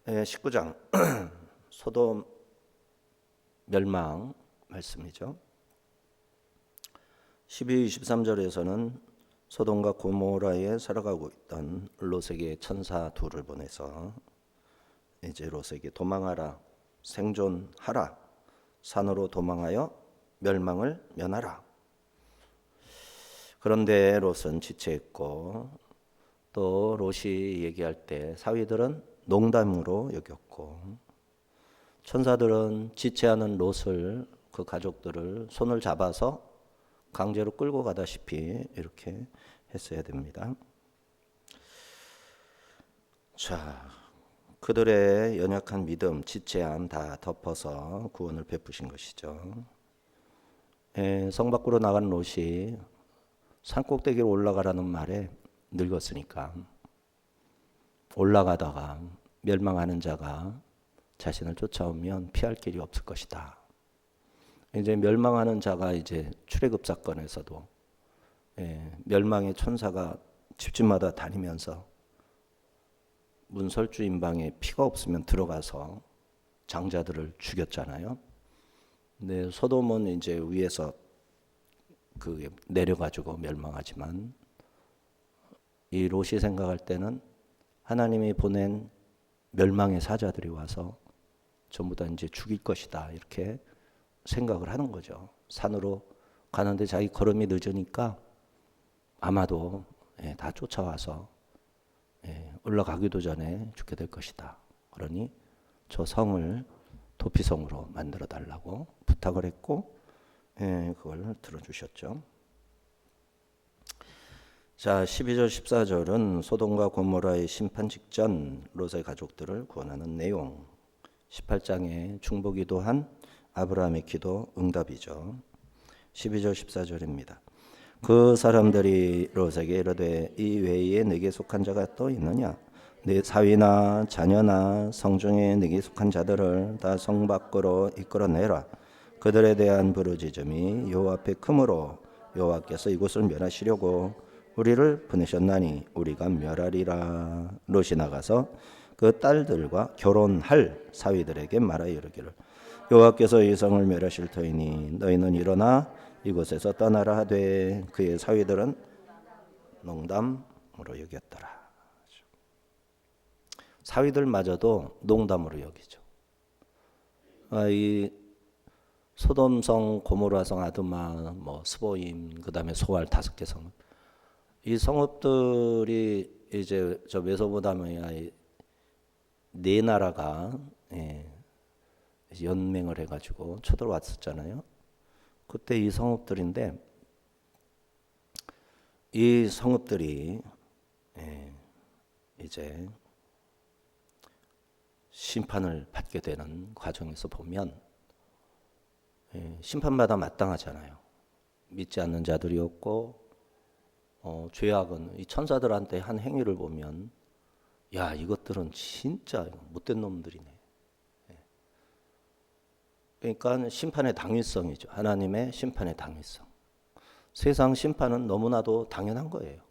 19장 소돔 멸망 말씀이죠. 12, 23절에서는 소돔과 고모라에 살아가고 있던 롯에게 천사 둘을 보내서 이제 롯에게 도망하라, 생존하라, 산으로 도망하여 멸망을 면하라. 그런데 롯은 지체했고 또 롯이 얘기할 때 사위들은 농담으로 여겼고 천사들은 지체하는 롯을 그 가족들을 손을 잡아서 강제로 끌고 가다시피 이렇게 했어야 됩니다. 자, 그들의 연약한 믿음, 지체함 다 덮어서 구원을 베푸신 것이죠. 성 밖으로 나간 롯이 산꼭대기로 올라가라는 말에 늙었으니까 올라가다가 멸망하는 자가 자신을 쫓아오면 피할 길이 없을 것이다. 이제 멸망하는 자가 이제 출애굽 사건에서도 멸망의 천사가 집집마다 다니면서 문설주 임방에 피가 없으면 들어가서 장자들을 죽였잖아요. 근데 소돔은 이제 위에서 그 내려가지고 멸망하지만 이 롯이 생각할 때는 하나님이 보낸 멸망의 사자들이 와서 전부 다 이제 죽일 것이다 이렇게 생각을 하는 거죠. 산으로 가는데 자기 걸음이 늦으니까 아마도 다 쫓아와서 올라가기도 전에 죽게 될 것이다. 그러니 저 성을 도피성으로 만들어 달라고 부탁을 했고 그걸 들어주셨죠. 자, 12절 14절은 소돔과 고모라의 심판 직전 롯의 가족들을 구원하는 내용. 18장에 중보기도한 아브라함의 기도 응답이죠. 12절 14절입니다. 그 사람들이 롯에게 이르되 이 외에 네게 속한 자가 또 있느냐? 네 사위나 자녀나 성중에 네게 속한 자들을 다 성 밖으로 이끌어내라. 그들에 대한 부르짖음이 여호와 앞에 크므로 여호와께서 이곳을 멸하시려고 우리를 보내셨나니 우리가 멸하리라. 롯이 나가서 그 딸들과 결혼할 사위들에게 말하여 이르기를 여호와께서 이 성을 멸하실 터이니 너희는 일어나 이곳에서 떠나라 하되 그의 사위들은 농담으로 여겼더라. 사위들마저도 농담으로 여기죠. 이 소돔성, 고모라성, 아드마, 스보임, 그 다음에 소알 5개 성읍. 이 성읍들이 이제 저 메소포타미아 네 나라가 연맹을 해가지고 쳐들어왔었잖아요. 그때 이 성읍들인데 이 성읍들이 이제 심판을 받게 되는 과정에서 보면 심판마다 마땅하잖아요. 믿지 않는 자들이었고 죄악은 이 천사들한테 한 행위를 보면 야 이것들은 진짜 못된 놈들이네. 그러니까 심판의 당위성이죠. 하나님의 심판의 당위성. 세상 심판은 너무나도 당연한 거예요.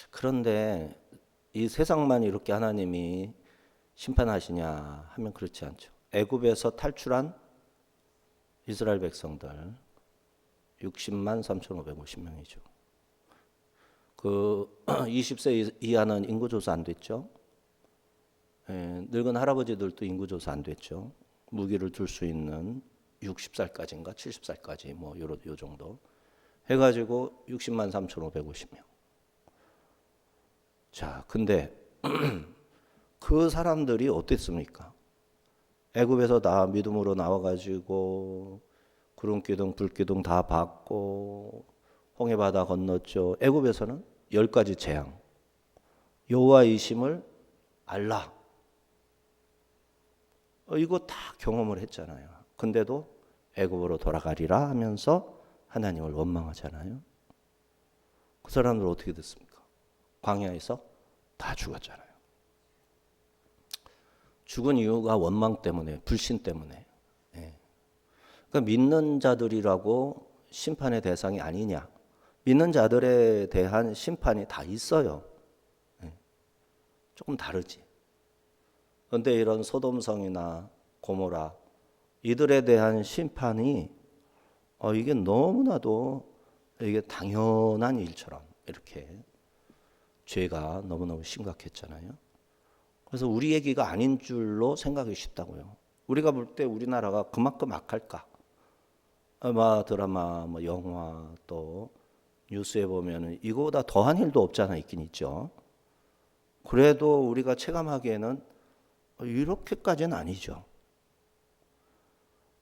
그런데 이 세상만 이렇게 하나님이 심판하시냐 하면 그렇지 않죠. 애굽에서 탈출한 이스라엘 백성들 60만 3,550명이죠. 그 20세 이하는 인구조사 안 됐죠. 늙은 할아버지들도 인구조사 안 됐죠. 무기를 들 수 있는 60살까지인가 70살까지 요 정도 해가지고 60만 3,550명. 자, 근데 그 사람들이 어땠습니까? 애굽에서 다 믿음으로 나와가지고 구름기둥 불기둥 다 받고 홍해바다 건넜죠. 애굽에서는 10가지 재앙, 여호와의 이심을 알라. 이거 다 경험을 했잖아요. 근데도 애굽으로 돌아가리라 하면서 하나님을 원망하잖아요. 그 사람들 어떻게 됐습니까? 광야에서 다 죽었잖아요. 죽은 이유가 원망 때문에, 불신 때문에. 그러니까 믿는 자들이라고 심판의 대상이 아니냐? 믿는 자들에 대한 심판이 다 있어요. 조금 다르지. 그런데 이런 소돔성이나 고모라 이들에 대한 심판이 이게 너무나도 이게 당연한 일처럼 이렇게 죄가 너무너무 심각했잖아요. 그래서 우리 얘기가 아닌 줄로 생각이 쉽다고요. 우리가 볼 때 우리나라가 그만큼 악할까? 드라마, 영화 또 뉴스에 보면은 이거보다 더한 일도 없잖아 있긴 있죠. 그래도 우리가 체감하기에는 이렇게까지는 아니죠.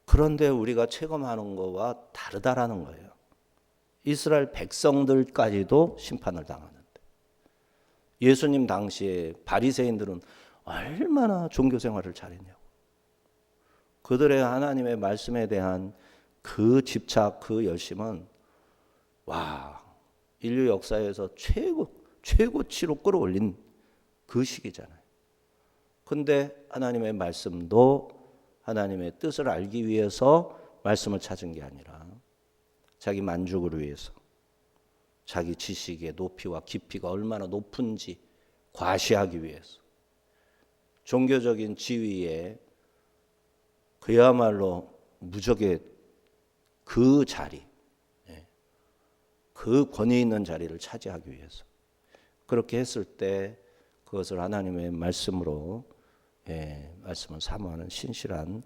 그런데 우리가 체감하는 거와 다르다라는 거예요. 이스라엘 백성들까지도 심판을 당하는데 예수님 당시에 바리새인들은 얼마나 종교 생활을 잘했냐고. 그들의 하나님의 말씀에 대한 그 집착, 그 열심은 인류 역사에서 최고치로 끌어올린 그 시기잖아요. 근데 하나님의 말씀도 하나님의 뜻을 알기 위해서 말씀을 찾은 게 아니라 자기 만족을 위해서 자기 지식의 높이와 깊이가 얼마나 높은지 과시하기 위해서 종교적인 지위에 그야말로 무적의 그 자리, 그 권위 있는 자리를 차지하기 위해서 그렇게 했을 때 그것을 하나님의 말씀으로 말씀을 사모하는 신실한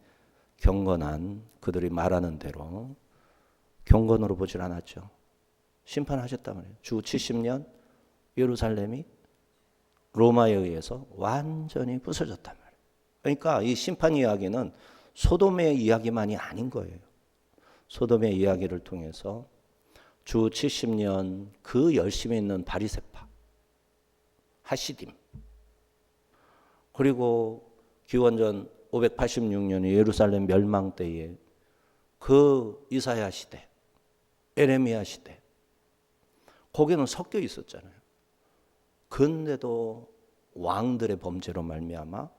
경건한 그들이 말하는 대로 경건으로 보질 않았죠. 심판하셨단 말이에요. 주 70년 예루살렘이 로마에 의해서 완전히 부서졌단 말이에요. 그러니까 이 심판 이야기는 소돔의 이야기만이 아닌 거예요. 소돔의 이야기를 통해서 주 70년 그 열심히 있는 바리새파, 하시딤, 그리고 기원전 586년의 예루살렘 멸망 때에 그 이사야 시대, 에레미야 시대, 거기는 섞여 있었잖아요. 그런데도 왕들의 범죄로 말미암아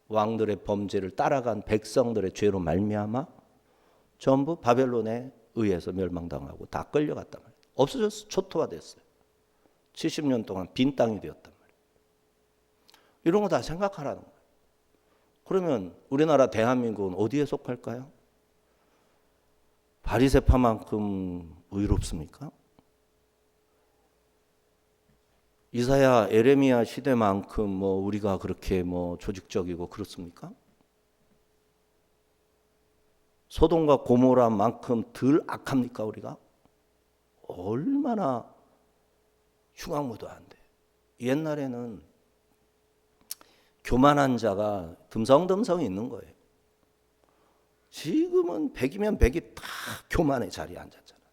왕들의 범죄를 따라간 백성들의 죄로 말미암아 전부 바벨론에 의해서 멸망당하고 다 끌려갔단 말이에요. 없어졌어. 초토화됐어요. 70년 동안 빈 땅이 되었단 말이에요. 이런 거 다 생각하라는 거예요. 그러면 우리나라 대한민국은 어디에 속할까요? 바리새파만큼 의롭습니까? 이사야, 에레미야 시대만큼 우리가 그렇게 조직적이고 그렇습니까? 소돔과 고모라만큼 덜 악합니까 우리가? 얼마나 흉악무도한데. 옛날에는 교만한 자가 듬성듬성 있는 거예요. 지금은 100이면 100이 다 교만의 자리에 앉았잖아요.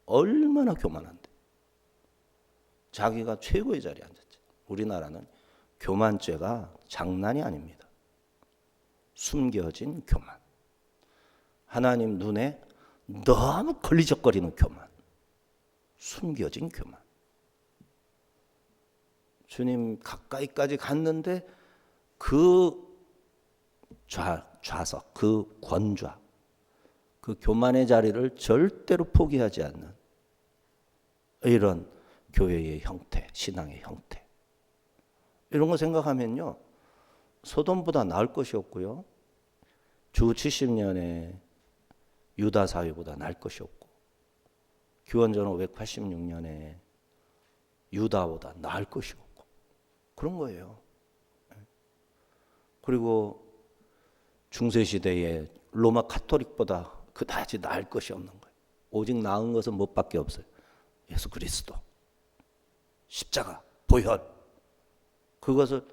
얼마나 교만한데. 자기가 최고의 자리에 앉았지. 우리나라는 교만죄가 장난이 아닙니다. 숨겨진 교만. 하나님 눈에 너무 걸리적거리는 교만. 숨겨진 교만. 주님 가까이까지 갔는데 그 좌석, 그 권좌, 그 교만의 자리를 절대로 포기하지 않는 이런 교회의 형태, 신앙의 형태. 이런 거 생각하면요. 소돔보다 나을 것이 없고요. 주 70년에 유다 사회보다 나을 것이 없고 기원전 586년에 유다보다 나을 것이 없고 그런 거예요. 그리고 중세시대에 로마 카톨릭보다 그다지 나을 것이 없는 거예요. 오직 나은 것은 무엇밖에 없어요. 예수 그리스도. 십자가, 보혈. 그것을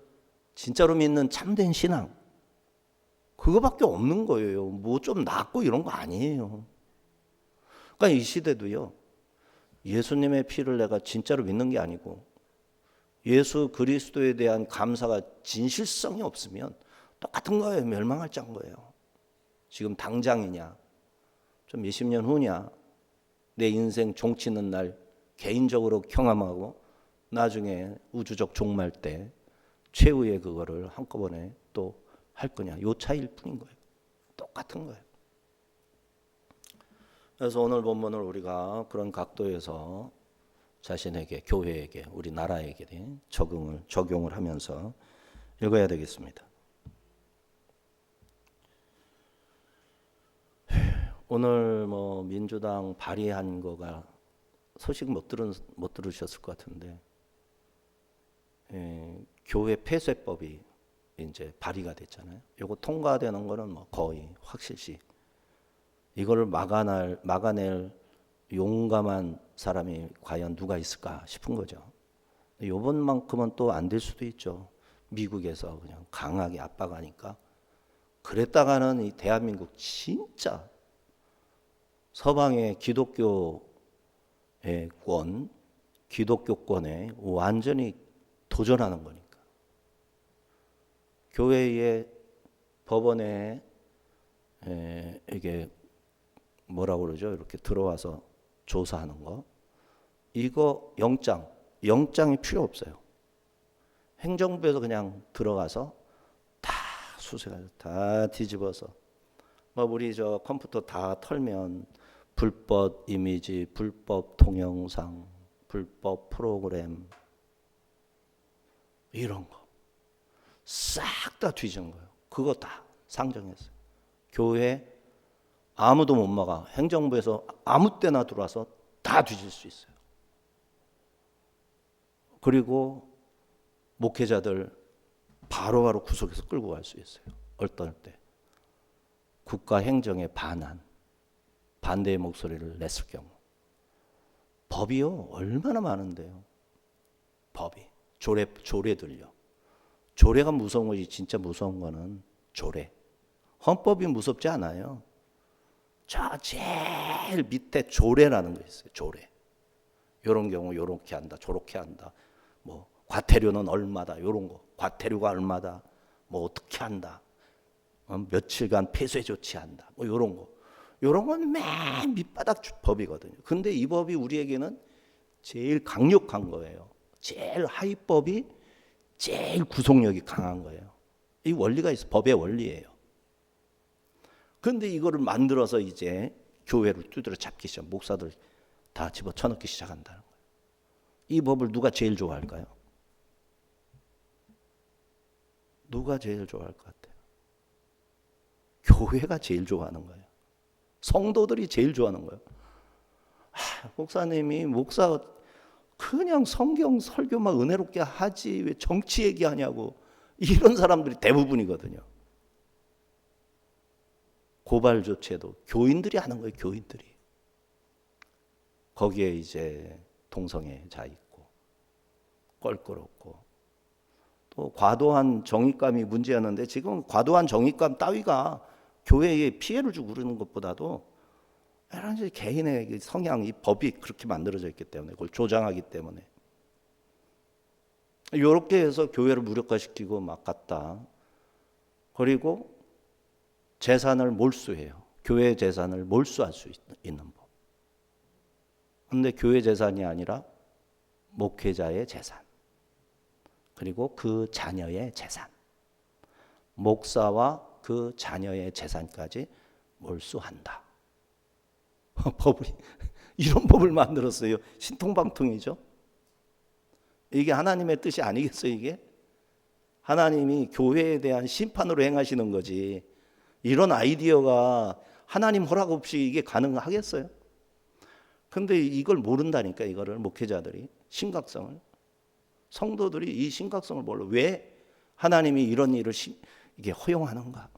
진짜로 믿는 참된 신앙. 그거밖에 없는 거예요. 뭐 좀 낫고 이런 거 아니에요. 그러니까 이 시대도요. 예수님의 피를 내가 진짜로 믿는 게 아니고 예수 그리스도에 대한 감사가 진실성이 없으면 똑같은 거예요. 멸망할 짠 거예요. 지금 당장이냐, 좀 몇십 년 후냐, 내 인생 종치는 날 개인적으로 경험하고 나중에 우주적 종말 때 최후의 그거를 한꺼번에 또 할 거냐. 요 차이일 뿐인 거예요. 똑같은 거예요. 그래서 오늘 본문을 우리가 그런 각도에서 자신에게, 교회에게, 우리 나라에게 적용을 하면서 읽어야 되겠습니다. 오늘 뭐 민주당 발의한 거가 소식 못 들으셨을 것 같은데, 교회 폐쇄법이 이제 발의가 됐잖아요. 이거 통과되는 거는 뭐 거의 확실시. 이거를 막아낼 용감한 사람이 과연 누가 있을까 싶은 거죠. 이번만큼은 또 안 될 수도 있죠. 미국에서 그냥 강하게 압박하니까. 그랬다가는 이 대한민국 진짜 서방의 기독교권에 완전히 도전하는 거니까. 교회에 법원에 이게 뭐라고 그러죠? 이렇게 들어와서 조사하는 거. 이거 영장이 필요 없어요. 행정부에서 그냥 들어가서 다 수색해서 다 뒤집어서 뭐 우리 저 컴퓨터 다 털면 불법 이미지, 불법 동영상, 불법 프로그램 이런 거 싹 다 뒤진 거예요. 그거 다 상정했어요. 교회 아무도 못 막아. 행정부에서 아무 때나 들어와서 다 뒤질 수 있어요. 그리고 목회자들 바로바로 구속해서 끌고 갈 수 있어요. 어떨 때 국가 행정에 반대의 목소리를 냈을 경우. 법이요 얼마나 많은데요. 법이 조례들요. 조례가 무서운 거지. 진짜 무서운 거는 조례. 헌법이 무섭지 않아요. 저 제일 밑에 조례라는 거 있어요. 조례. 이런 경우 이렇게 한다, 저렇게 한다. 뭐 과태료는 얼마다, 이런 거. 과태료가 얼마다, 뭐 어떻게 한다. 며칠간 폐쇄 조치한다. 뭐 이런 거. 이런 건 맨 밑바닥 법이거든요. 근데 이 법이 우리에게는 제일 강력한 거예요. 제일 하위법이 제일 구속력이 강한 거예요. 이 원리가 있어. 법의 원리예요. 그런데 이거를 만들어서 이제 교회를 두드려 잡기 시작. 목사들 다 집어쳐넣기 시작한다는 거예요. 이 법을 누가 제일 좋아할까요? 누가 제일 좋아할 것 같아요? 교회가 제일 좋아하는 거예요. 성도들이 제일 좋아하는 거예요. 목사님이 그냥 성경 설교만 은혜롭게 하지 왜 정치 얘기하냐고 이런 사람들이 대부분이거든요. 고발 조치도 교인들이 하는 거예요. 교인들이. 거기에 이제 동성애자 있고 껄끄럽고 또 과도한 정의감이 문제였는데 지금 과도한 정의감 따위가 교회에 피해를 주고 그러는 것보다도 여러 가지 개인의 성향, 이 법이 그렇게 만들어져 있기 때문에 그걸 조장하기 때문에 이렇게 해서 교회를 무력화시키고 막 갔다. 그리고 재산을 몰수해요. 교회 재산을 몰수할 수 있는 법. 그런데 교회 재산이 아니라 목회자의 재산, 그리고 그 자녀의 재산, 목사와 그 자녀의 재산까지 몰수한다. 이런 법을 만들었어요. 신통방통이죠. 이게 하나님의 뜻이 아니겠어요, 이게? 하나님이 교회에 대한 심판으로 행하시는 거지. 이런 아이디어가 하나님 허락 없이 이게 가능하겠어요? 근데 이걸 모른다니까, 이거를 목회자들이. 심각성을. 성도들이 이 심각성을 몰라. 왜 하나님이 이런 일을 이게 허용하는가?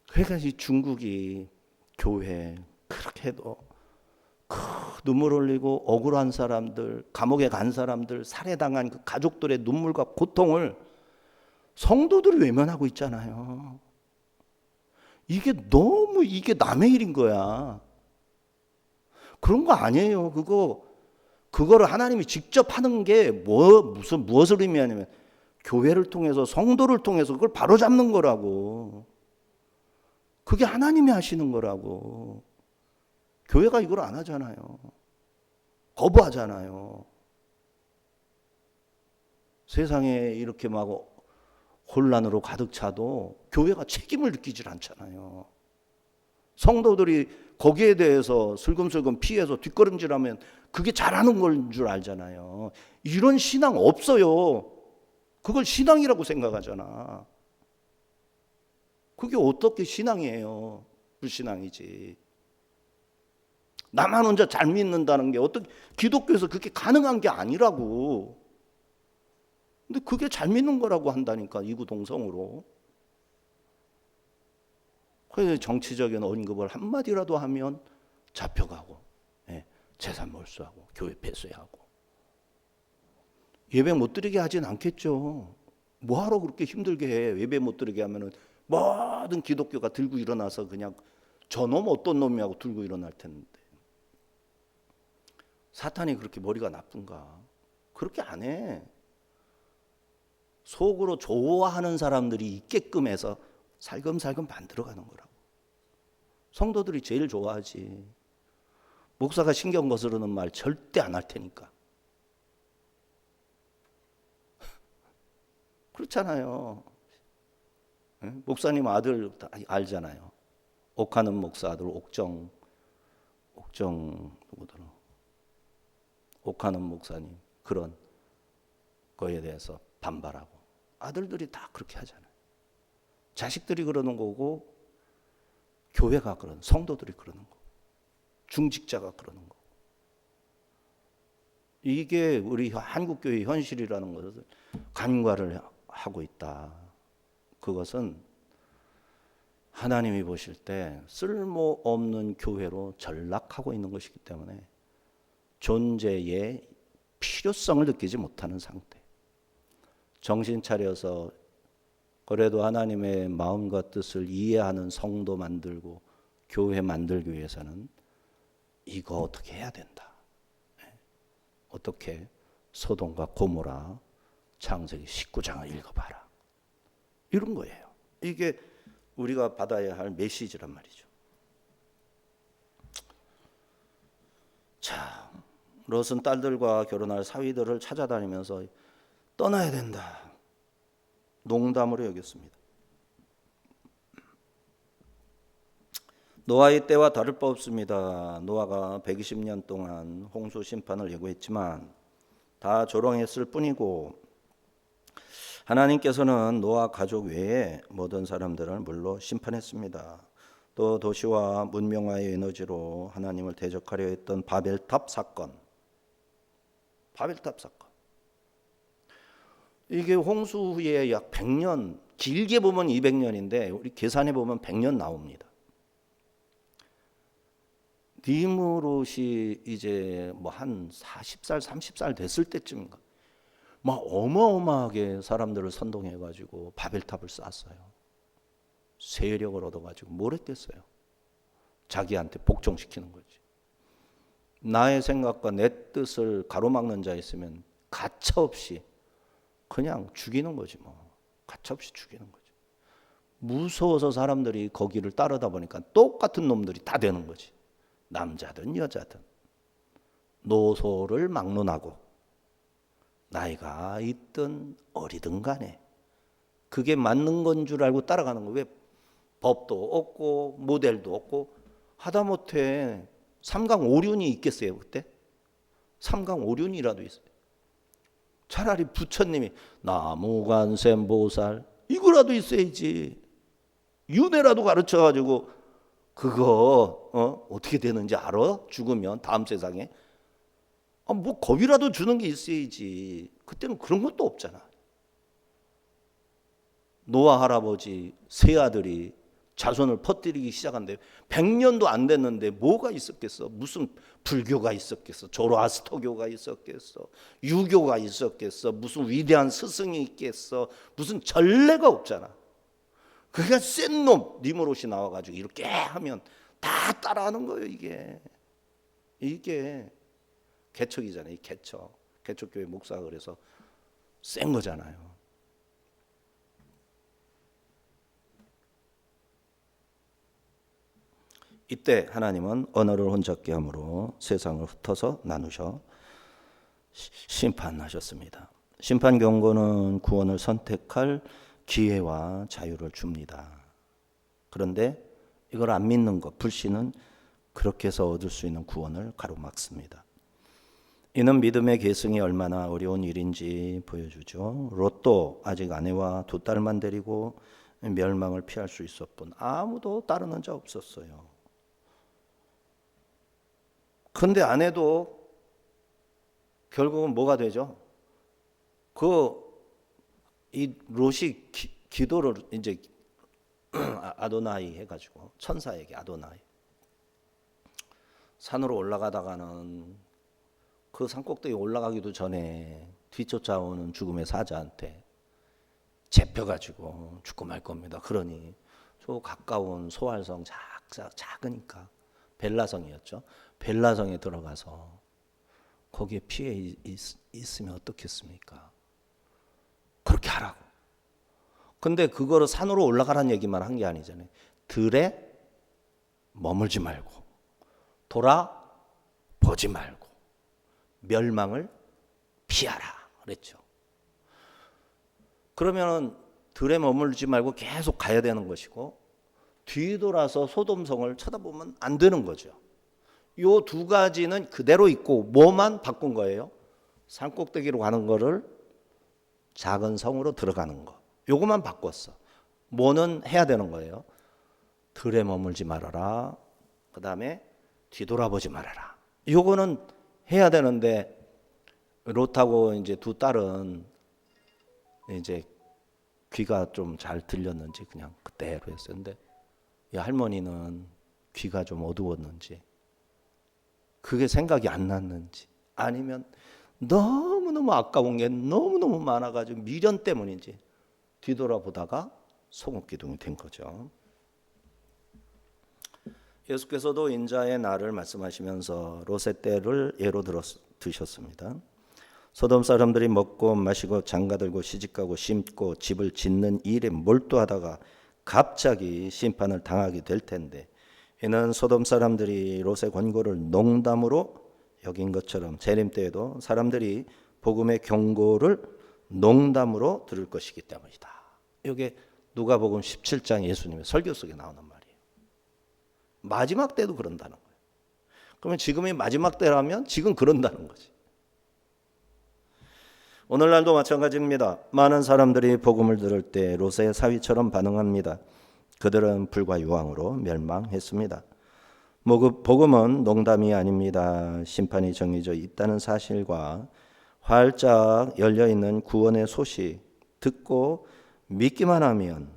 그러니까 이 중국이 교회 그렇게 해도 눈물 흘리고 억울한 사람들, 감옥에 간 사람들, 살해당한 그 가족들의 눈물과 고통을 성도들이 외면하고 있잖아요. 이게 남의 일인 거야. 그런 거 아니에요. 그거를 하나님이 직접 하는 게 무엇을 의미하냐면 교회를 통해서, 성도를 통해서 그걸 바로잡는 거라고. 그게 하나님이 하시는 거라고. 교회가 이걸 안 하잖아요. 거부하잖아요. 세상에 이렇게 막 혼란으로 가득 차도 교회가 책임을 느끼질 않잖아요. 성도들이 거기에 대해서 슬금슬금 피해서 뒷걸음질하면 그게 잘하는 걸 줄 알잖아요. 이런 신앙 없어요. 그걸 신앙이라고 생각하잖아. 그게 어떻게 신앙이에요? 불신앙이지. 나만 혼자 잘 믿는다는 게 어떻게 기독교에서 그게 가능한 게 아니라고. 근데 그게 잘 믿는 거라고 한다니까, 이구동성으로. 그래서 정치적인 언급을 한마디라도 하면 잡혀가고, 재산 몰수하고, 교회 폐쇄하고. 예배 못 드리게 하진 않겠죠. 뭐하러 그렇게 힘들게 해. 예배 못 드리게 하면은 모든 기독교가 들고 일어나서 그냥 저놈 어떤 놈이하고 들고 일어날 텐데. 사탄이 그렇게 머리가 나쁜가? 그렇게 안 해. 속으로 좋아하는 사람들이 있게끔 해서 살금살금 만들어가는 거라고. 성도들이 제일 좋아하지. 목사가 신경 거스르는 말 절대 안 할 테니까. 그렇잖아요. 목사님 아들 알잖아요. 옥하는 목사 아들 옥정 누구더라? 옥하는 목사님 그런 거에 대해서 반발하고 아들들이 다 그렇게 하잖아요. 자식들이 그러는 거고 교회가 그러는, 성도들이 그러는 거고 중직자가 그러는 거고. 이게 우리 한국교회의 현실이라는 것을 간과를 하고 있다. 그것은 하나님이 보실 때 쓸모없는 교회로 전락하고 있는 것이기 때문에 존재의 필요성을 느끼지 못하는 상태. 정신 차려서 그래도 하나님의 마음과 뜻을 이해하는 성도 만들고 교회 만들기 위해서는 이거 어떻게 해야 된다. 어떻게? 소돔과 고모라 창세기 19장을 읽어봐라. 이런 거예요. 이게 우리가 받아야 할 메시지란 말이죠. 자, 롯은 딸들과 결혼할 사위들을 찾아다니면서 떠나야 된다. 농담으로 여겼습니다. 노아의 때와 다를 바 없습니다. 노아가 120년 동안 홍수 심판을 예고했지만 다 조롱했을 뿐이고 하나님께서는 노아 가족 외에 모든 사람들을 물로 심판했습니다. 또 도시와 문명화의 에너지로 하나님을 대적하려 했던 바벨탑 사건. 이게 홍수 후에 약 100년, 길게 보면 200년인데 우리 계산해 보면 100년 나옵니다. 니므롯이 이제 뭐 한 40살, 30살 됐을 때쯤인가. 막 어마어마하게 사람들을 선동해가지고 바벨탑을 쌓았어요. 세력을 얻어가지고 뭘 했겠어요? 자기한테 복종시키는 거지. 나의 생각과 내 뜻을 가로막는 자 있으면 가차없이 그냥 죽이는 거지 뭐. 가차없이 죽이는 거지. 무서워서 사람들이 거기를 따르다 보니까 똑같은 놈들이 다 되는 거지. 남자든 여자든 노소를 막론하고 나이가 있든 어리든 간에 그게 맞는 건 줄 알고 따라가는 거예요. 왜? 법도 없고 모델도 없고 하다못해 삼강오륜이 있겠어요 그때? 삼강오륜이라도 있어요. 차라리 부처님이 나무관세음보살 이거라도 있어야지. 윤회라도 가르쳐가지고 그거 어떻게 되는지 알아? 죽으면 다음 세상에 뭐 겁이라도 주는 게 있어야지. 그때는 그런 것도 없잖아. 노아 할아버지 세 아들이 자손을 퍼뜨리기 시작한데 100년도 안 됐는데 뭐가 있었겠어? 무슨 불교가 있었겠어? 조로아스터교가 있었겠어? 유교가 있었겠어? 무슨 위대한 스승이 있겠어? 무슨 전례가 없잖아. 그러니까 센 놈 니므롯이 나와가지고 이렇게 하면 다 따라하는 거예요. 이게 개척이잖아요. 이 개척교회 목사가 그래서 센 거잖아요. 이때 하나님은 언어를 혼잡게 함으로 세상을 흩어서 나누셔 심판하셨습니다. 심판 경고는 구원을 선택할 기회와 자유를 줍니다. 그런데 이걸 안 믿는 것, 불신은 그렇게 해서 얻을 수 있는 구원을 가로막습니다. 이는 믿음의 계승이 얼마나 어려운 일인지 보여주죠. 롯도 아직 아내와 두 딸만 데리고 멸망을 피할 수 있을 뿐 아무도 따르는 자 없었어요. 근데 안 해도 결국은 뭐가 되죠? 이 롯이 기도를 이제 아도나이 해가지고 천사에게 아도나이 산으로 올라가다가는 그 산꼭대기 올라가기도 전에 뒤쫓아오는 죽음의 사자한테 잡혀가지고 죽고 말 겁니다. 그러니 저 가까운 소알성 작으니까 벨라성이었죠. 벨라성에 들어가서 거기에 피해 있으면 어떻겠습니까? 그렇게 하라고. 근데 그거를 산으로 올라가라는 얘기만 한 게 아니잖아요. 들에 머물지 말고 돌아보지 말고 멸망을 피하라 그랬죠. 그러면 들에 머물지 말고 계속 가야 되는 것이고 뒤돌아서 소돔성을 쳐다보면 안 되는 거죠. 요 두 가지는 그대로 있고 뭐만 바꾼 거예요? 산꼭대기로 가는 거를 작은 성으로 들어가는 거. 요거만 바꿨어. 뭐는 해야 되는 거예요? 들에 머물지 말아라. 그 다음에 뒤돌아보지 말아라. 요거는 해야 되는데 롯하고 이제 두 딸은 이제 귀가 좀 잘 들렸는지 그냥 그대로 했어요. 근데 이 할머니는 귀가 좀 어두웠는지 그게 생각이 안 났는지 아니면 너무너무 아까운 게 너무너무 많아가지고 미련 때문인지 뒤돌아보다가 소금기둥이 된 거죠. 예수께서도 인자의 날을 말씀하시면서 롯의 때를 예로 드셨습니다. 소돔 사람들이 먹고 마시고 장가들고 시집가고 심고 집을 짓는 일에 몰두하다가 갑자기 심판을 당하게 될 텐데 이는 소돔 사람들이 롯의 권고를 농담으로 여긴 것처럼 재림 때에도 사람들이 복음의 경고를 농담으로 들을 것이기 때문이다. 이게 누가복음 17장 예수님의 설교 속에 나오는 말이에요. 마지막 때도 그런다는 거예요. 그러면 지금이 마지막 때라면 지금 그런다는 거지. 오늘날도 마찬가지입니다. 많은 사람들이 복음을 들을 때 롯의 사위처럼 반응합니다. 그들은 불과 유황으로 멸망했습니다. 복음은 농담이 아닙니다. 심판이 정해져 있다는 사실과 활짝 열려있는 구원의 소식 듣고 믿기만 하면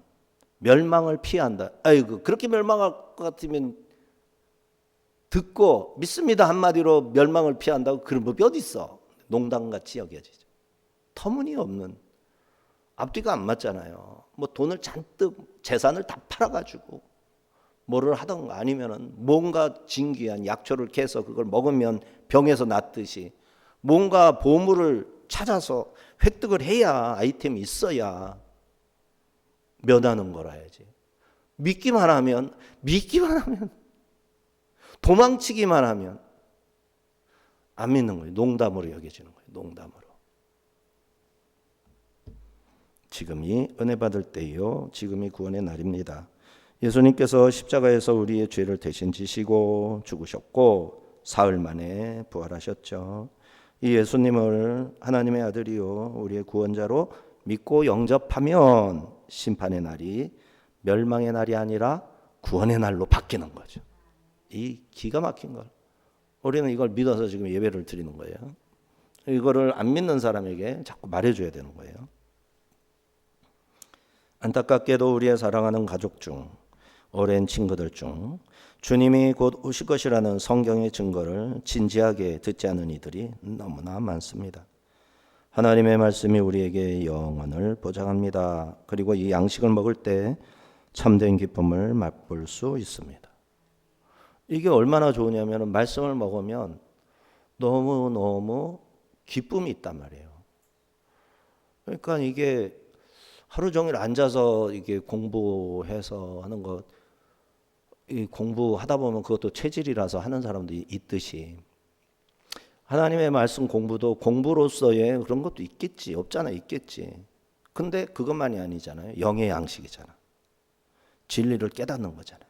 멸망을 피한다. 아이고 그렇게 멸망할 것 같으면 듣고 믿습니다 한마디로 멸망을 피한다고 그런 법이 어디 있어. 농담같이 여겨지죠. 터무니없는 앞뒤가 안 맞잖아요. 뭐 돈을 잔뜩 재산을 다 팔아가지고 뭐를 하던가 아니면은 뭔가 진귀한 약초를 캐서 그걸 먹으면 병에서 낫듯이 뭔가 보물을 찾아서 획득을 해야 아이템이 있어야 면하는 거라야지. 믿기만 하면 도망치기만 하면 안 믿는 거예요. 농담으로 여겨지는 거예요. 농담으로. 지금이 은혜 받을 때요. 지금이 구원의 날입니다. 예수님께서 십자가에서 우리의 죄를 대신 지시고 죽으셨고 사흘 만에 부활하셨죠. 이 예수님을 하나님의 아들이요 우리의 구원자로 믿고 영접하면 심판의 날이 멸망의 날이 아니라 구원의 날로 바뀌는 거죠. 이 기가 막힌 걸. 우리는 이걸 믿어서 지금 예배를 드리는 거예요. 이거를 안 믿는 사람에게 자꾸 말해줘야 되는 거예요. 안타깝게도 우리의 사랑하는 가족 중 오랜 친구들 중 주님이 곧 오실 것이라는 성경의 증거를 진지하게 듣지 않은 이들이 너무나 많습니다. 하나님의 말씀이 우리에게 영원을 보장합니다. 그리고 이 양식을 먹을 때 참된 기쁨을 맛볼 수 있습니다. 이게 얼마나 좋으냐면 말씀을 먹으면 너무너무 기쁨이 있단 말이에요. 그러니까 이게 하루 종일 앉아서 이게 공부해서 하는 것, 이 공부하다 보면 그것도 체질이라서 하는 사람도 있듯이 하나님의 말씀 공부도 공부로서의 그런 것도 있겠지. 없잖아, 있겠지. 근데 그것만이 아니잖아요. 영의 양식이잖아. 진리를 깨닫는 거잖아요.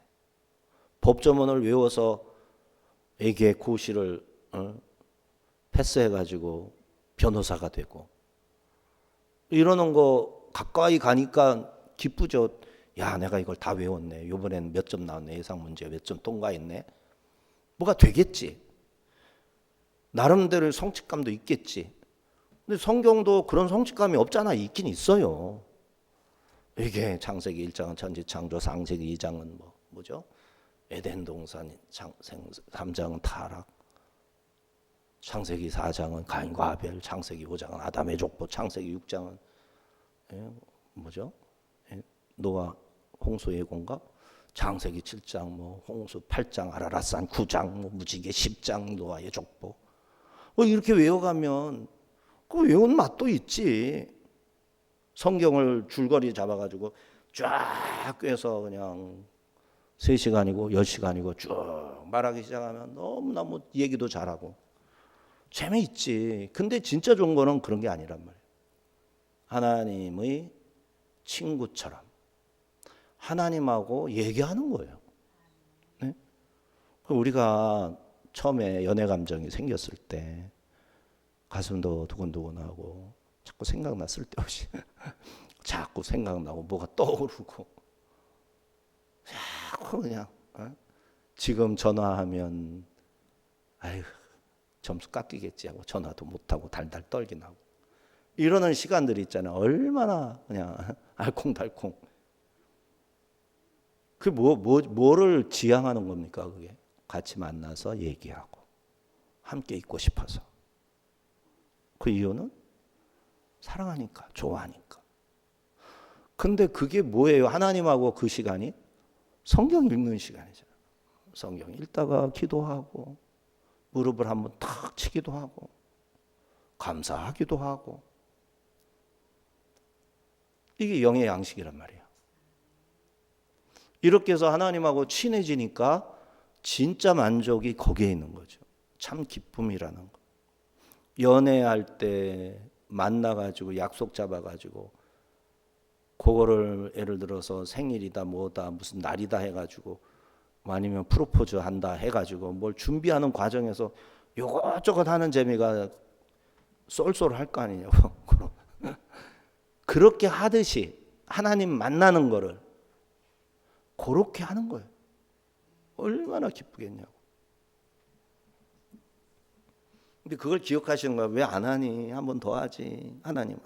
법조문을 외워서 이게 고시를 패스해가지고 변호사가 되고 이러는 거 가까이 가니까 기쁘죠. 야, 내가 이걸 다 외웠네. 이번에는 몇 점 나왔네. 예상 문제 몇 점 통과했네. 뭐가 되겠지. 나름대로 성취감도 있겠지. 근데 성경도 그런 성취감이 없잖아. 있긴 있어요. 이게 창세기 1장은 천지창조, 창세기 2장은 뭐죠? 에덴 동산, 3장은 타락, 창세기 4장은 가인과 아벨, 창세기 5장은 아담의 족보, 창세기 6장은 뭐죠? 노아 홍수 예고인가? 창세기 7장 홍수 8장 아라랏산 9장 무지개 10장 노아의 족보. 이렇게 외워가면 그 외운 맛도 있지. 성경을 줄거리 잡아가지고 쫙 꿰서 그냥 3시간이고 10시간이고 쭉 말하기 시작하면 너무너무 얘기도 잘하고 재미있지. 근데 진짜 좋은 거는 그런 게 아니란 말이에요. 하나님의 친구처럼 하나님하고 얘기하는 거예요. 네? 우리가 처음에 연애 감정이 생겼을 때 가슴도 두근두근하고 자꾸 생각나 쓸데없이 자꾸 생각나고 뭐가 떠오르고 자꾸 그냥 지금 전화하면 아유 점수 깎이겠지 하고 전화도 못하고 달달 떨긴 하고 이러는 시간들이 있잖아요. 얼마나 그냥 알콩달콩. 그 뭐를 지향하는 겁니까? 그게 같이 만나서 얘기하고 함께 있고 싶어서. 그 이유는 사랑하니까, 좋아하니까. 근데 그게 뭐예요? 하나님하고 그 시간이 성경 읽는 시간이잖아요. 성경 읽다가 기도하고 무릎을 한번 탁 치기도 하고 감사하기도 하고 이게 영의 양식이란 말이에요. 이렇게 해서 하나님하고 친해지니까 진짜 만족이 거기에 있는 거죠. 참 기쁨이라는 거. 연애할 때 만나가지고 약속 잡아가지고 그거를 예를 들어서 생일이다 뭐다 무슨 날이다 해가지고 아니면 프로포즈 한다 해가지고 뭘 준비하는 과정에서 요것저것 하는 재미가 쏠쏠할 거 아니냐고. 그렇게 하듯이 하나님 만나는 거를 그렇게 하는 거예요. 얼마나 기쁘겠냐고. 근데 그걸 기억하시는 거야. 왜 안 하니? 한 번 더 하지. 하나님은.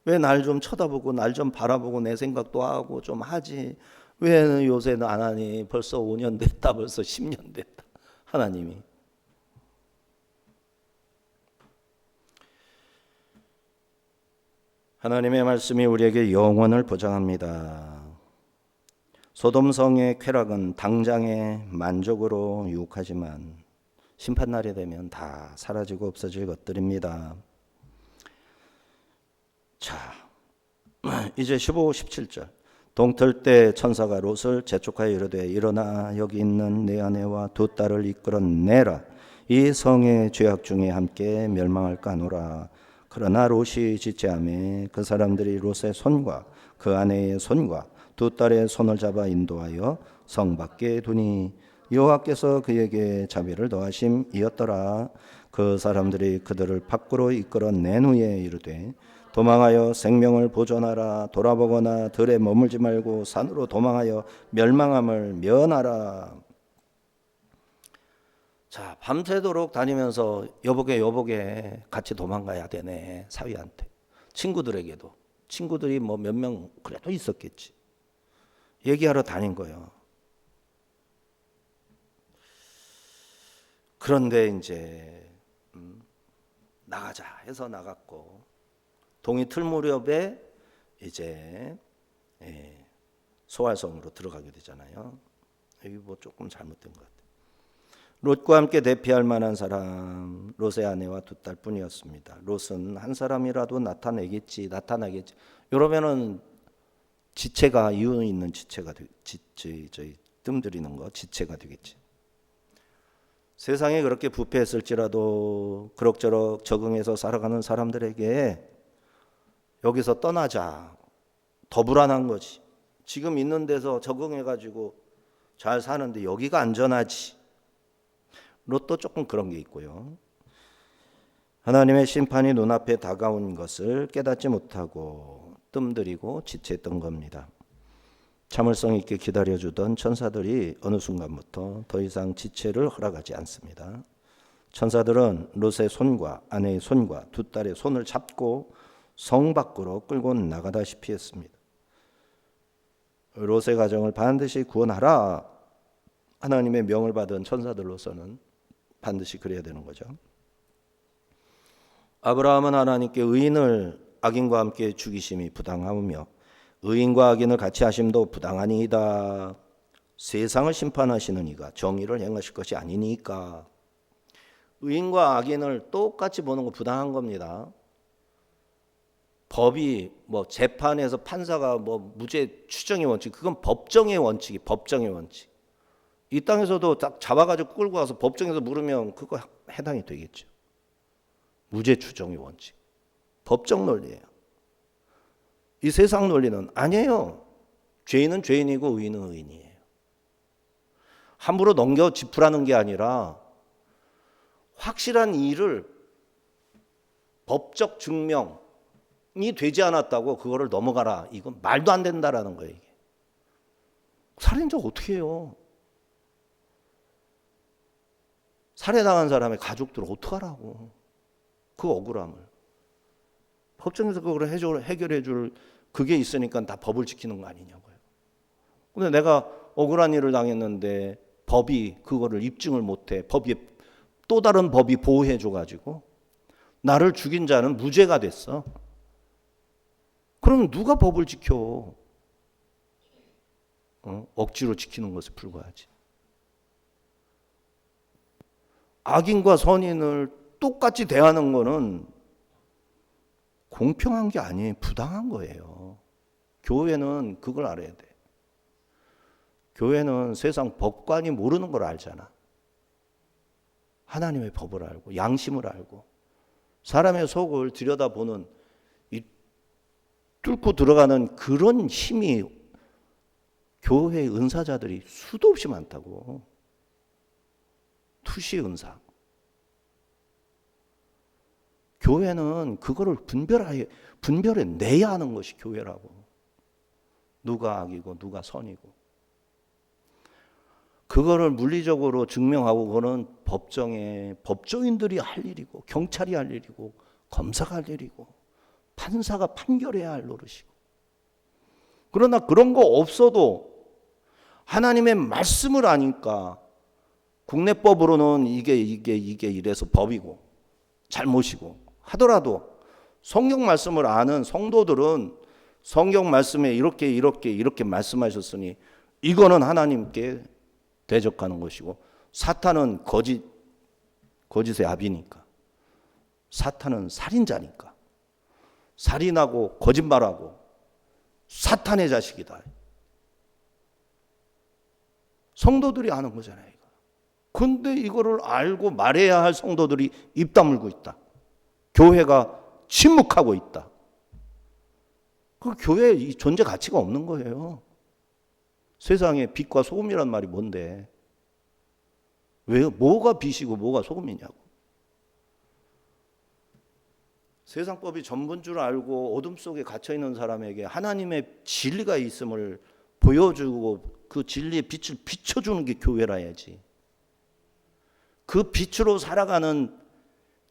왜 날 좀 쳐다보고 날 좀 바라보고 내 생각도 하고 좀 하지. 왜 요새는 안 하니? 벌써 5년 됐다. 벌써 10년 됐다. 하나님이. 하나님의 말씀이 우리에게 영원을 보장합니다. 소돔성의 쾌락은 당장의 만족으로 유혹하지만 심판날이 되면 다 사라지고 없어질 것들입니다. 자, 이제 15, 17절. 동틀 때 천사가 롯을 재촉하여 이르되 일어나 여기 있는 내 아내와 두 딸을 이끌어내라. 이 성의 죄악 중에 함께 멸망할까 하노라. 그러나 롯이 지체하매 그 사람들이 롯의 손과 그 아내의 손과 두 딸의 손을 잡아 인도하여 성 밖에 두니 여호와께서 그에게 자비를 더하심이었더라. 그 사람들이 그들을 밖으로 이끌어낸 후에 이르되 도망하여 생명을 보존하라. 돌아보거나 들에 머물지 말고 산으로 도망하여 멸망함을 면하라. 자, 밤새도록 다니면서 여보게 같이 도망가야 되네. 사위한테. 친구들에게도. 친구들이 뭐 몇 명 그래도 있었겠지. 얘기하러 다닌 거예요. 그런데 이제 나가자 해서 나갔고 동이 틀 무렵에 이제 소알성으로 들어가게 되잖아요. 여기 뭐 조금 잘못된 것 같아요. 롯과 함께 대피할 만한 사람 롯의 아내와 두 딸뿐이었습니다. 롯은 한 사람이라도 나타나겠지. 이러면은 지체가 이유 있는 지체가 저희 뜸들이는 거 지체가 되겠지. 세상에 그렇게 부패했을지라도 그럭저럭 적응해서 살아가는 사람들에게 여기서 떠나자. 더 불안한 거지. 지금 있는 데서 적응해가지고 잘 사는데 여기가 안전하지. 롯도 조금 그런 게 있고요. 하나님의 심판이 눈앞에 다가온 것을 깨닫지 못하고 뜸들이고 지체했던 겁니다. 참을성 있게 기다려주던 천사들이 어느 순간부터 더 이상 지체를 허락하지 않습니다. 천사들은 롯의 손과 아내의 손과 두 딸의 손을 잡고 성 밖으로 끌고 나가다시피 했습니다. 롯의 가정을 반드시 구원하라 하나님의 명을 받은 천사들로서는 반드시 그래야 되는 거죠. 아브라함은 하나님께 의인을 악인과 함께 죽이심이 부당하며 의인과 악인을 같이 하심도 부당하니이다. 세상을 심판하시는 이가 정의를 행하실 것이 아니니까. 의인과 악인을 똑같이 보는 거 부당한 겁니다. 법이 재판에서 판사가 무죄 추정의 원칙, 그건 법정의 원칙이 법정의 원칙. 이 땅에서도 딱 잡아가지고 끌고 와서 법정에서 물으면 그거 해당이 되겠죠. 무죄 추정의 원칙, 법정 논리예요. 이 세상 논리는 아니에요. 죄인은 죄인이고 의인은 의인이에요. 함부로 넘겨 짚으라는 게 아니라 확실한 일을 법적 증명이 되지 않았다고 그거를 넘어가라. 이건 말도 안 된다라는 거예요. 이게. 살인자 어떻게 해요? 살해당한 사람의 가족들을 어떡하라고. 그 억울함을. 법정에서 그걸 해결해 줄 그게 있으니까 다 법을 지키는 거 아니냐고요. 근데 내가 억울한 일을 당했는데 법이 그거를 입증을 못해. 또 다른 법이 보호해 줘가지고 나를 죽인 자는 무죄가 됐어. 그럼 누가 법을 지켜? 억지로 지키는 것에 불과하지. 악인과 선인을 똑같이 대하는 거는 공평한 게 아니에요. 부당한 거예요. 교회는 그걸 알아야 돼. 교회는 세상 법관이 모르는 걸 알잖아. 하나님의 법을 알고 양심을 알고 사람의 속을 들여다보는 이 뚫고 들어가는 그런 힘이 교회의 은사자들이 수도 없이 많다고. 투시 은사. 교회는 그거를 분별해 내야 하는 것이 교회라고. 누가 악이고 누가 선이고. 그거를 물리적으로 증명하고 그거는 법조인들이 할 일이고 경찰이 할 일이고 검사가 할 일이고 판사가 판결해야 할 노릇이고. 그러나 그런 거 없어도 하나님의 말씀을 아니까 국내법으로는 이게 이래서 법이고 잘못이고 하더라도 성경 말씀을 아는 성도들은 성경 말씀에 이렇게 말씀하셨으니 이거는 하나님께 대적하는 것이고 사탄은 거짓의 아비니까 사탄은 살인자니까 살인하고 거짓말하고 사탄의 자식이다. 성도들이 아는 거잖아요. 근데 이거를 알고 말해야 할 성도들이 입 다물고 있다. 교회가 침묵하고 있다. 그 교회의 존재 가치가 없는 거예요. 세상에 빛과 소금이란 말이 뭔데? 왜 뭐가 빛이고 뭐가 소금이냐고. 세상 법이 전부인 줄 알고 어둠 속에 갇혀 있는 사람에게 하나님의 진리가 있음을 보여주고 그 진리의 빛을 비춰주는 게 교회라야지. 그 빛으로 살아가는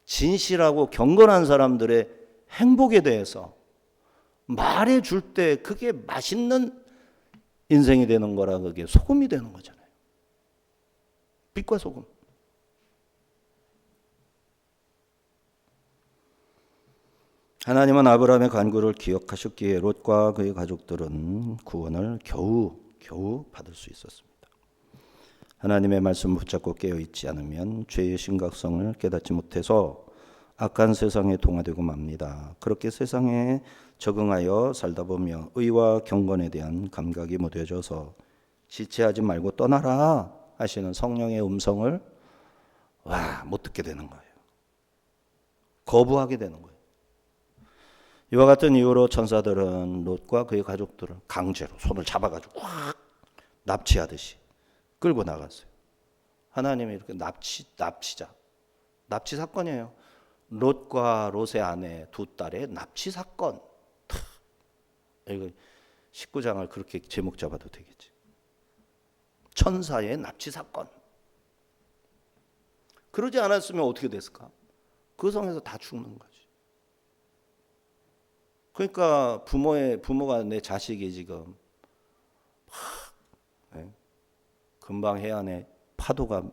진실하고 경건한 사람들의 행복에 대해서 말해줄 때 그게 맛있는 인생이 되는 거라 그게 소금이 되는 거잖아요. 빛과 소금. 하나님은 아브라함의 간구를 기억하셨기에 롯과 그의 가족들은 구원을 겨우 받을 수 있었습니다. 하나님의 말씀을 붙잡고 깨어있지 않으면 죄의 심각성을 깨닫지 못해서 악한 세상에 동화되고 맙니다. 그렇게 세상에 적응하여 살다 보며 의와 경건에 대한 감각이 무뎌져서 지체하지 말고 떠나라 하시는 성령의 음성을 못 듣게 되는 거예요. 거부하게 되는 거예요. 이와 같은 이유로 천사들은 롯과 그의 가족들을 강제로 손을 잡아가지고 확 납치하듯이 끌고 나갔어요. 하나님이 이렇게 납치 사건이에요. 롯과 롯의 아내 두 딸의 납치 사건. 이거 19장을 그렇게 제목 잡아도 되겠지. 천사의 납치 사건. 그러지 않았으면 어떻게 됐을까? 그 성에서 다 죽는 거지. 그러니까 부모가 내 자식이 지금 금방 해안에 파도가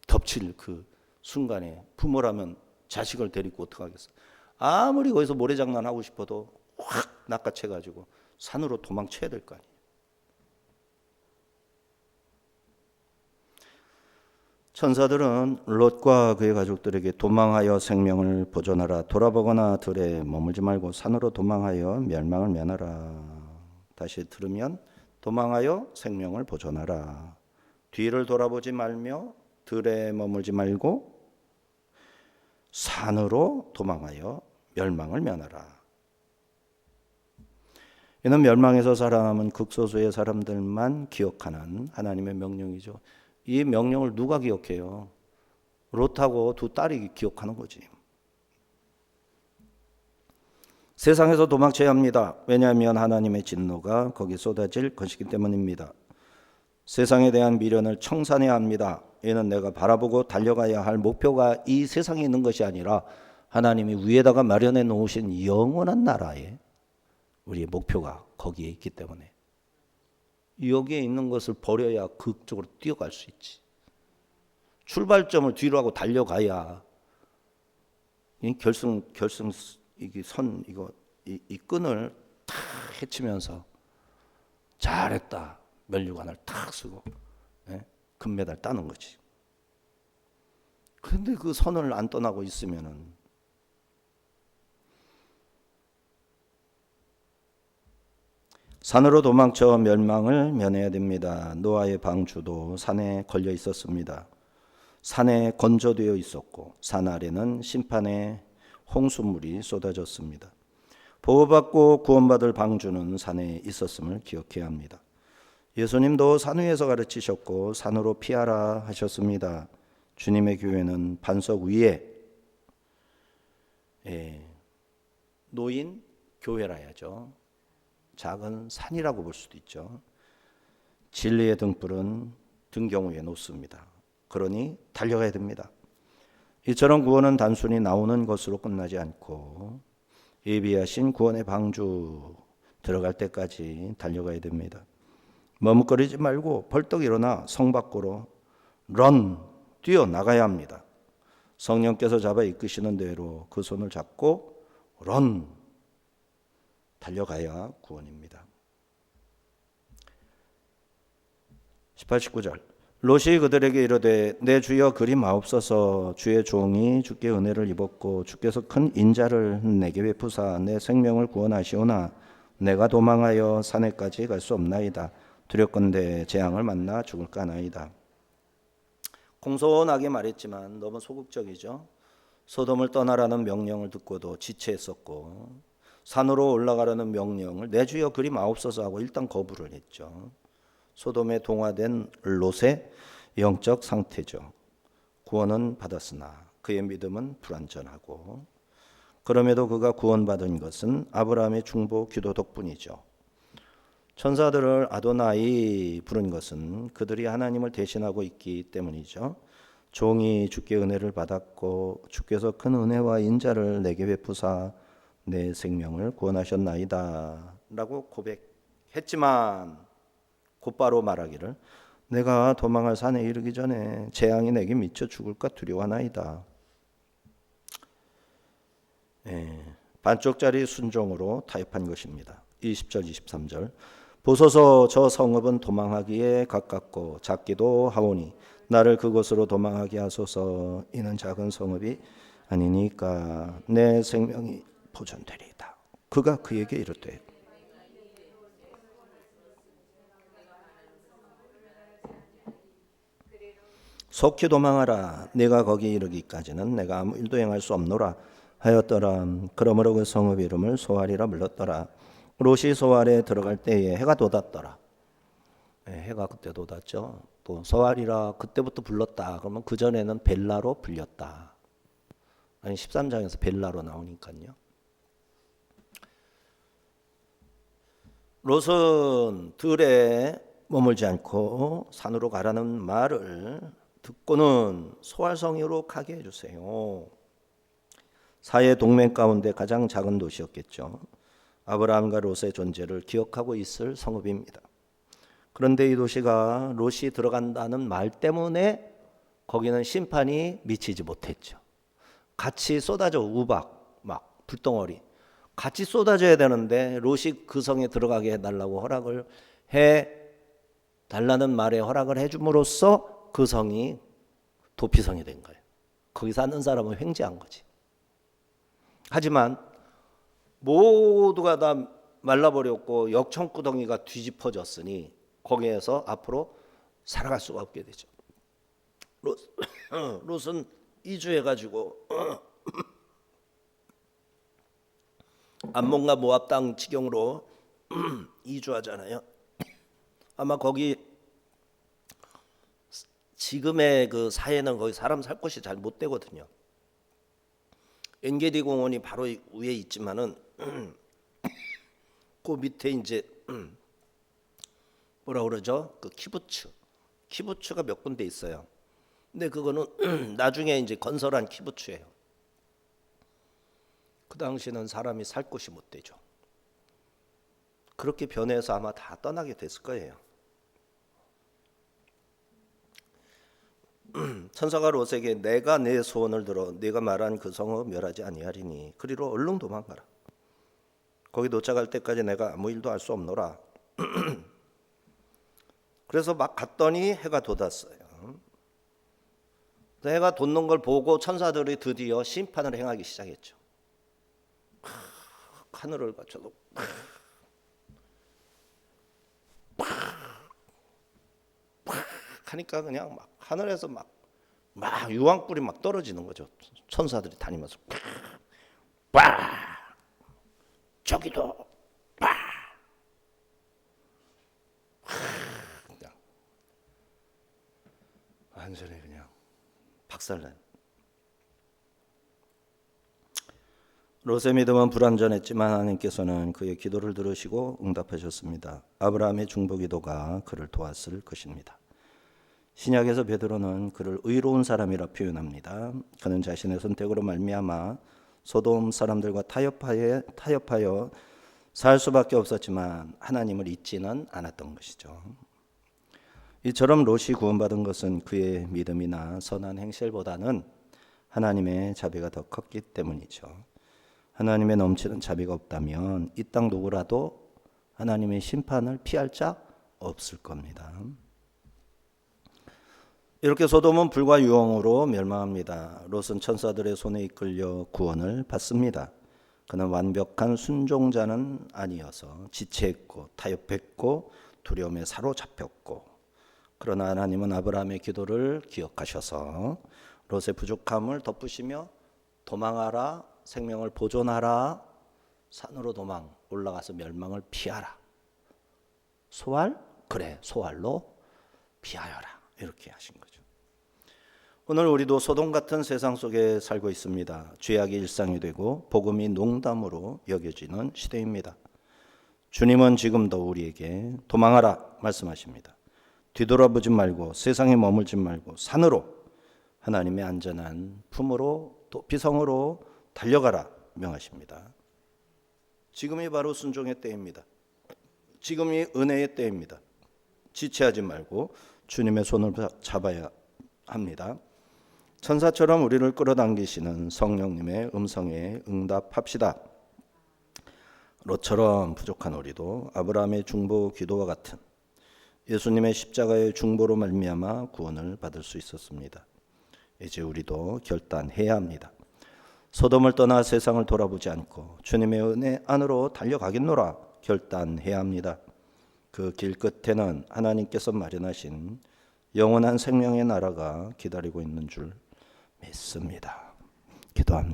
덮칠 그 순간에 부모라면 자식을 데리고 어떡하겠어? 아무리 거기서 모래장난 하고 싶어도 확 낚아채가지고 산으로 도망쳐야 될 거 아니에요. 천사들은 롯과 그의 가족들에게 도망하여 생명을 보존하라. 돌아보거나 들에 머물지 말고 산으로 도망하여 멸망을 면하라. 다시 들으면 도망하여 생명을 보존하라. 뒤를 돌아보지 말며 들에 머물지 말고 산으로 도망하여 멸망을 면하라. 이는 멸망에서 살아남은 극소수의 사람들만 기억하는 하나님의 명령이죠. 이 명령을 누가 기억해요? 롯하고 두 딸이 기억하는 거지. 세상에서 도망쳐야 합니다. 왜냐하면 하나님의 진노가 거기 쏟아질 것이기 때문입니다. 세상에 대한 미련을 청산해야 합니다. 이는 내가 바라보고 달려가야 할 목표가 이 세상에 있는 것이 아니라 하나님이 위에다가 마련해 놓으신 영원한 나라에 우리의 목표가 거기에 있기 때문에 여기에 있는 것을 버려야 그쪽으로 뛰어갈 수 있지. 출발점을 뒤로 하고 달려가야 이 이게 이 끈을 탁 헤치면서 잘했다 면류관을 탁 쓰고 금메달 따는 거지. 그런데 그 선을 안 떠나고 있으면은 산으로 도망쳐 멸망을 면해야 됩니다. 노아의 방주도 산에 걸려 있었습니다. 산에 건조되어 있었고 산 아래는 심판의 홍수물이 쏟아졌습니다. 보호받고 구원받을 방주는 산에 있었음을 기억해야 합니다. 예수님도 산 위에서 가르치셨고 산으로 피하라 하셨습니다. 주님의 교회는 반석 위에 놓인 교회라 해야죠. 작은 산이라고 볼 수도 있죠. 진리의 등불은 등경 위에 놓습니다. 그러니 달려가야 됩니다. 이처럼 구원은 단순히 나오는 것으로 끝나지 않고 예비하신 구원의 방주 들어갈 때까지 달려가야 됩니다. 머뭇거리지 말고 벌떡 일어나 성 밖으로 뛰어나가야 합니다. 성령께서 잡아 이끄시는 대로 그 손을 잡고 달려가야 구원입니다. 18, 19절 롯이 그들에게 이르되 내 주여 그리 마옵소서. 주의 종이 주께 은혜를 입었고 주께서 큰 인자를 내게 베푸사 내 생명을 구원하시오나 내가 도망하여 산에까지 갈 수 없나이다. 두렵건대 재앙을 만나 죽을까 하나이다. 공손하게 말했지만 너무 소극적이죠. 소돔을 떠나라는 명령을 듣고도 지체했었고 산으로 올라가라는 명령을 내 주여 그리 마옵소서 하고 일단 거부를 했죠. 소돔에 동화된 롯의 영적 상태죠. 구원은 받았으나 그의 믿음은 불완전하고 그럼에도 그가 구원받은 것은 아브라함의 중보 기도 덕분이죠. 천사들을 아도나이 부른 것은 그들이 하나님을 대신하고 있기 때문이죠. 종이 주께 은혜를 받았고 주께서 큰 은혜와 인자를 내게 베푸사 내 생명을 구원하셨나이다 라고 고백했지만 곧바로 말하기를 내가 도망할 산에 이르기 전에 재앙이 내게 미쳐 죽을까 두려워하나이다. 반쪽짜리 순종으로 타협한 것입니다. 20절 23절 보소서 저 성읍은 도망하기에 가깝고 작기도 하오니 나를 그곳으로 도망하게 하소서. 이는 작은 성읍이 아니니까 내 생명이 보존되리이다. 그가 그에게 이르되 속히 도망하라. 네가 거기 이르기까지는 내가 아무 일도 행할 수 없노라 하였더라. 그러므로 그 성읍 이름을 소알이라 불렀더라. 롯이 소알에 들어갈 때에 해가 돋았더라. 해가 그때 돋았죠. 또 소알이라 그때부터 불렀다. 그러면 그 전에는 벨라로 불렸다. 아니 13장에서 벨라로 나오니까요. 롯은 들에 머물지 않고 산으로 가라는 말을 듣고는 소알성이로 가게 해주세요. 사해 동맹 가운데 가장 작은 도시였겠죠. 아브라함과 롯의 존재를 기억하고 있을 성읍입니다. 그런데 이 도시가 롯이 들어간다는 말 때문에 거기는 심판이 미치지 못했죠. 같이 쏟아져 우박, 막 불덩어리 같이 쏟아져야 되는데 롯이 그 성에 들어가게 해달라고 허락을 해달라는 말에 허락을 해줌으로써 그 성이 도피성이 된 거예요. 거기 사는 사람은 횡재한 거지. 하지만 모두가 다 말라버렸고 역청구덩이가 뒤집어졌으니 거기에서 앞으로 살아갈 수가 없게 되죠. 롯은 이주해가지고 암몬과 모압 땅 지경으로 이주하잖아요. 아마 거기 지금의 그 사해는 거기 사람 살 곳이 잘 못 되거든요. 엔게디 공원이 바로 위에 있지만은 그 밑에 이제 뭐라 그러죠? 그 키부츠가 몇 군데 있어요. 근데 그거는 나중에 이제 건설한 키부츠예요. 그 당시는 사람이 살 곳이 못 되죠. 그렇게 변해서 아마 다 떠나게 됐을 거예요. 천사가 롯에게 내가 내 소원을 들어 네가 말한 그 성읍 멸하지 아니하리니 그리로 얼른 도망가라. 거기 도착할 때까지 내가 아무 일도 할 수 없노라. 그래서 막 갔더니 해가 돋았어요. 해가 돋는 걸 보고 천사들이 드디어 심판을 행하기 시작했죠. 하늘을 갖춰도 하니까 그냥 막 하늘에서 막 유황불이 막 떨어지는 거죠. 천사들이 다니면서 저기도 그냥 완전히 그냥 박살난. 롯의 믿음은 불완전했지만 하나님께서는 그의 기도를 들으시고 응답하셨습니다. 아브라함의 중보기도가 그를 도왔을 것입니다. 신약에서 베드로는 그를 의로운 사람이라 표현합니다. 그는 자신의 선택으로 말미암아 소돔 사람들과 타협하여 살 수밖에 없었지만 하나님을 잊지는 않았던 것이죠. 이처럼 롯이 구원받은 것은 그의 믿음이나 선한 행실보다는 하나님의 자비가 더 컸기 때문이죠. 하나님의 넘치는 자비가 없다면 이 땅 누구라도 하나님의 심판을 피할 자 없을 겁니다. 이렇게 소돔은 불과 유황으로 멸망합니다. 롯은 천사들의 손에 이끌려 구원을 받습니다. 그는 완벽한 순종자는 아니어서 지체했고 타협했고 두려움에 사로잡혔고, 그러나 하나님은 아브라함의 기도를 기억하셔서 롯의 부족함을 덮으시며 도망하라, 생명을 보존하라, 산으로 도망 올라가서 멸망을 피하라. 소알? 그래, 소알로 피하여라. 이렇게 하신 거죠. 오늘 우리도 소돔 같은 세상 속에 살고 있습니다. 죄악이 일상이 되고 복음이 농담으로 여겨지는 시대입니다. 주님은 지금도 우리에게 도망하라 말씀하십니다. 뒤돌아보지 말고 세상에 머물지 말고 산으로, 하나님의 안전한 품으로, 또 비성으로 달려가라 명하십니다. 지금이 바로 순종의 때입니다. 지금이 은혜의 때입니다. 지체하지 말고 주님의 손을 잡아야 합니다. 천사처럼 우리를 끌어당기시는 성령님의 음성에 응답합시다. 롯처럼 부족한 우리도 아브라함의 중보 기도와 같은 예수님의 십자가의 중보로 말미암아 구원을 받을 수 있었습니다. 이제 우리도 결단해야 합니다. 소돔을 떠나 세상을 돌아보지 않고 주님의 은혜 안으로 달려가겠노라 결단해야 합니다. 그 길 끝에는 하나님께서 마련하신 영원한 생명의 나라가 기다리고 있는 줄 믿습니다. 기도합니다.